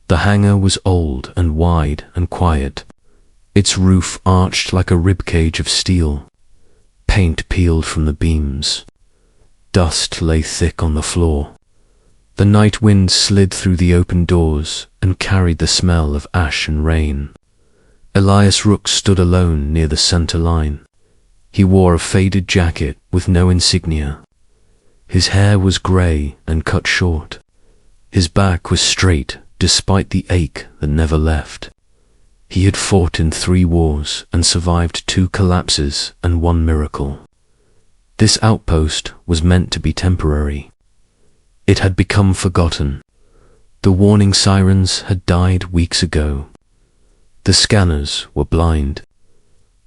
The hangar was old and wide and quiet. Its roof arched like a ribcage of steel. Paint peeled from the beams. Dust lay thick on the floor. The night wind slid through the open doors and carried the smell of ash and rain. Elias Rook stood alone near the center line. He wore a faded jacket with no insignia. His hair was grey and cut short. His back was straight despite the ache that never left. He had fought in 3 wars and survived 2 collapses and 1 miracle. This outpost was meant to be temporary. It had become forgotten. The warning sirens had died weeks ago. The scanners were blind.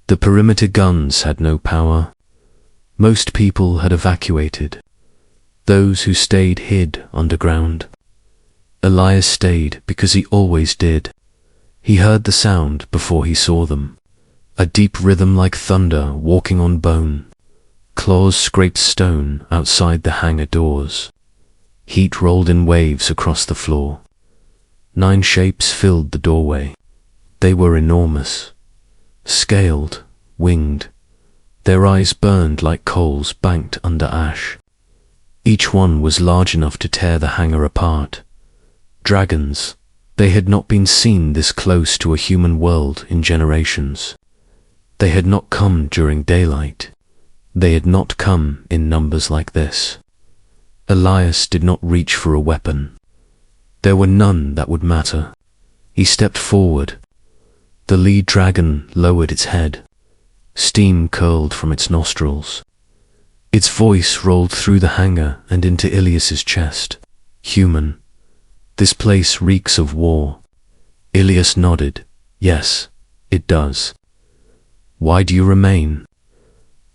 The perimeter guns had no power. Most people had evacuated. Those who stayed hid underground. Elias stayed because he always did. He heard the sound before he saw them. A deep rhythm like thunder walking on bone. Claws scraped stone outside the hangar doors. Heat rolled in waves across the floor. 9 shapes filled the doorway. They were enormous. Scaled, winged. Their eyes burned like coals banked under ash. Each one was large enough to tear the hangar apart. Dragons. They had not been seen this close to a human world in generations. They had not come during daylight. They had not come in numbers like this. Elias did not reach for a weapon. There were none that would matter. He stepped forward. The lead dragon lowered its head. Steam curled from its nostrils. Its voice rolled through the hangar and into Ilias's chest. Human. This place reeks of war. Ilias nodded. Yes, it does. Why do you remain?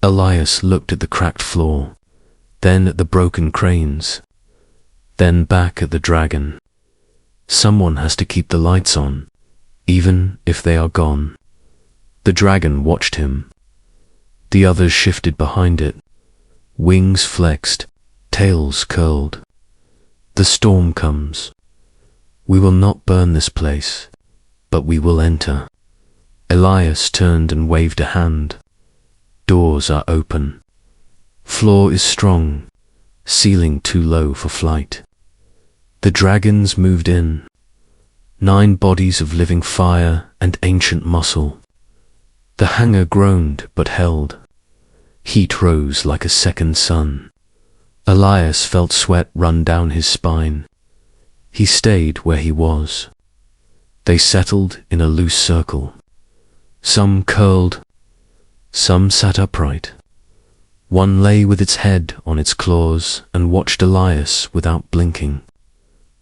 Elias looked at the cracked floor, then at the broken cranes, then back at the dragon. Someone has to keep the lights on, even if they are gone. The dragon watched him. The others shifted behind it. Wings flexed, tails curled. The storm comes. We will not burn this place, but we will enter. Elias turned and waved a hand. Doors are open. Floor is strong, ceiling too low for flight. The dragons moved in. 9 bodies of living fire and ancient muscle. The hangar groaned but held. Heat rose like a second sun. Elias felt sweat run down his spine. He stayed where he was. They settled in a loose circle. Some curled, some sat upright. One lay with its head on its claws and watched Elias without blinking.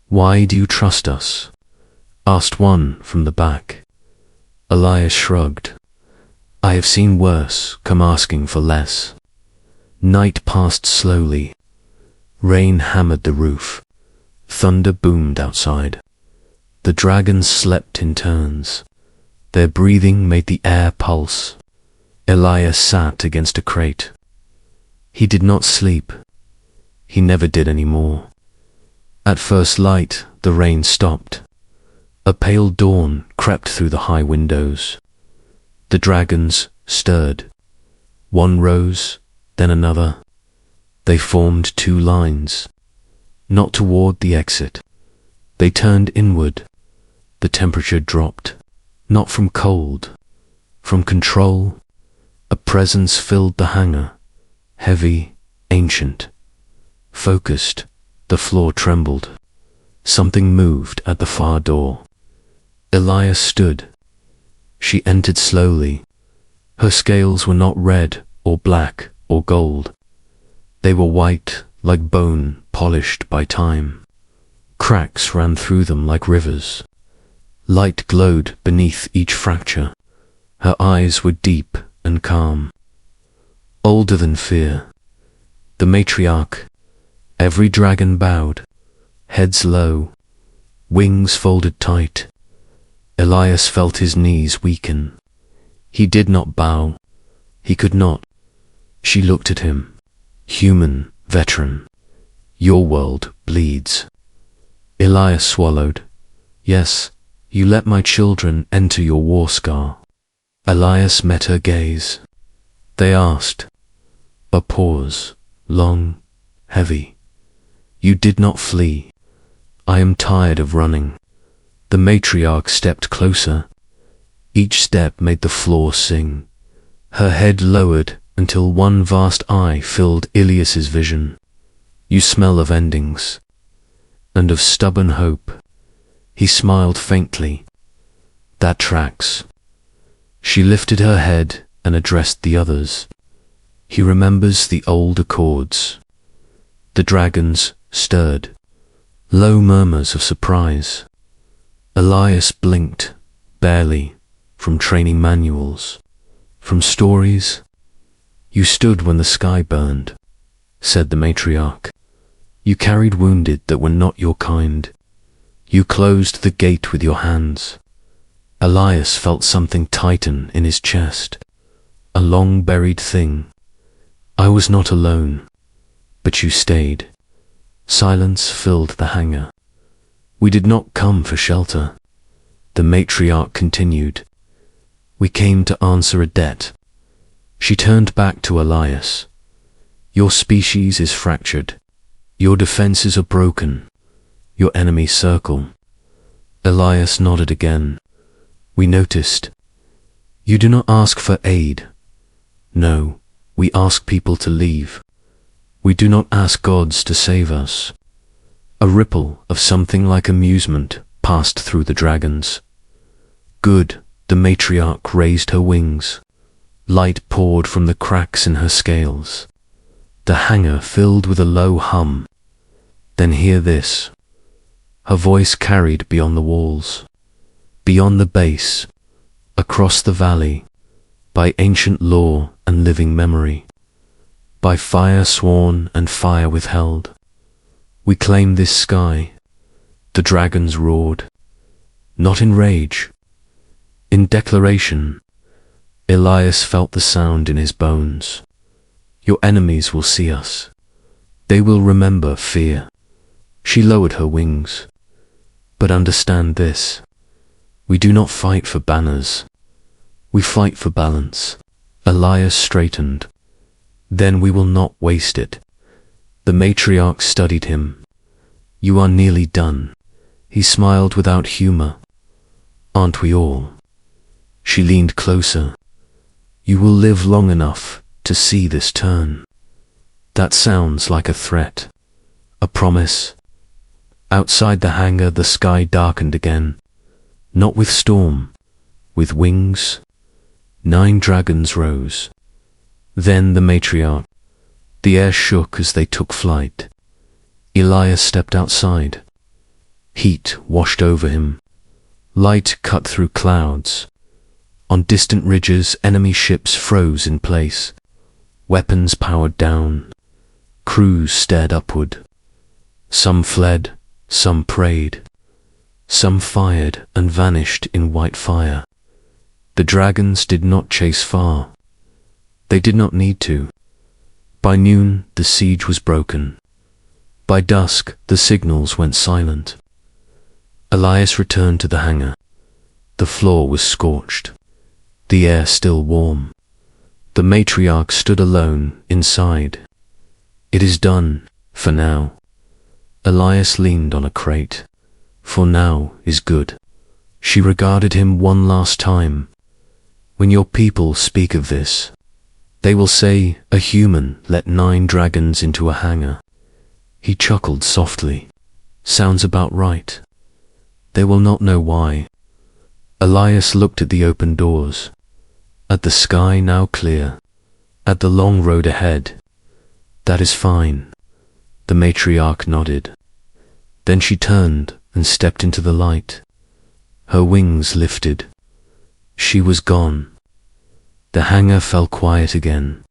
Why do you trust us? Asked one from the back. Elias shrugged. I have seen worse come asking for less. Night passed slowly. Rain hammered the roof. Thunder boomed outside. The dragons slept in turns. Their breathing made the air pulse. Elias sat against a crate. He did not sleep. He never did any more. At first light, the rain stopped. A pale dawn crept through the high windows. The dragons stirred. One rose, then another. They formed 2 lines. Not toward the exit. They turned inward. The temperature dropped. Not from cold, from control. A presence filled the hangar. Heavy, ancient. Focused, the floor trembled. Something moved at the far door. Elias stood. She entered slowly. Her scales were not red or black or gold. They were white, like bone polished by time. Cracks ran through them like rivers. Light glowed beneath each fracture. Her eyes were deep and calm. Older than fear. The matriarch. Every dragon bowed. Heads low. Wings folded tight. Elias felt his knees weaken. He did not bow. He could not. She looked at him. Human, veteran. Your world bleeds. Elias swallowed. Yes, you let my children enter your war scar. Elias met her gaze. They asked. A pause, long, heavy. You did not flee. I am tired of running. The matriarch stepped closer. Each step made the floor sing. Her head lowered until one vast eye filled Ilias's vision. You smell of endings, and of stubborn hope. He smiled faintly. That tracks. She lifted her head and addressed the others. He remembers the old accords. The dragons stirred. Low murmurs of surprise. Elias blinked, barely, from training manuals, from stories. You stood when the sky burned, said the matriarch. You carried wounded that were not your kind. You closed the gate with your hands. Elias felt something tighten in his chest, a long-buried thing. I was not alone, but you stayed. Silence filled the hangar. We did not come for shelter. The matriarch continued. We came to answer a debt. She turned back to Elias. Your species is fractured. Your defenses are broken. Your enemies circle. Elias nodded again. We noticed. You do not ask for aid. No, we ask people to leave. We do not ask gods to save us. A ripple of something like amusement passed through the dragons. Good, the matriarch raised her wings. Light poured from the cracks in her scales. The hangar filled with a low hum. Then hear this. Her voice carried beyond the walls, beyond the base, across the valley, by ancient lore and living memory, by fire sworn and fire withheld. We claim this sky. The dragons roared, not in rage, in declaration. Elias felt the sound in his bones. Your enemies will see us. They will remember fear. She lowered her wings. But understand this. We do not fight for banners. We fight for balance. Elias straightened. Then we will not waste it. The matriarch studied him. You are nearly done. He smiled without humor. Aren't we all? She leaned closer. You will live long enough to see this turn. That sounds like a threat. A promise. Outside the hangar, the sky darkened again. Not with storm, with wings. 9 dragons rose. Then the matriarch. The air shook as they took flight. Elias stepped outside. Heat washed over him. Light cut through clouds. On distant ridges, enemy ships froze in place. Weapons powered down. Crews stared upward. Some fled. Some prayed. Some fired and vanished in white fire. The dragons did not chase far. They did not need to. By noon, the siege was broken. By dusk, the signals went silent. Elias returned to the hangar. The floor was scorched. The air still warm. The matriarch stood alone inside. It is done, for now. Elias leaned on a crate. For now is good. She regarded him one last time. When your people speak of this, they will say a human let 9 dragons into a hangar. He chuckled softly. Sounds about right. They will not know why. Elias looked at the open doors, at the sky now clear, at the long road ahead. That is fine. The matriarch nodded. Then she turned and stepped into the light. Her wings lifted. She was gone. The hangar fell quiet again.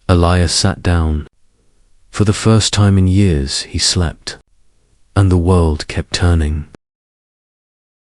Elias sat down. For the first time in years he slept, and the world kept turning.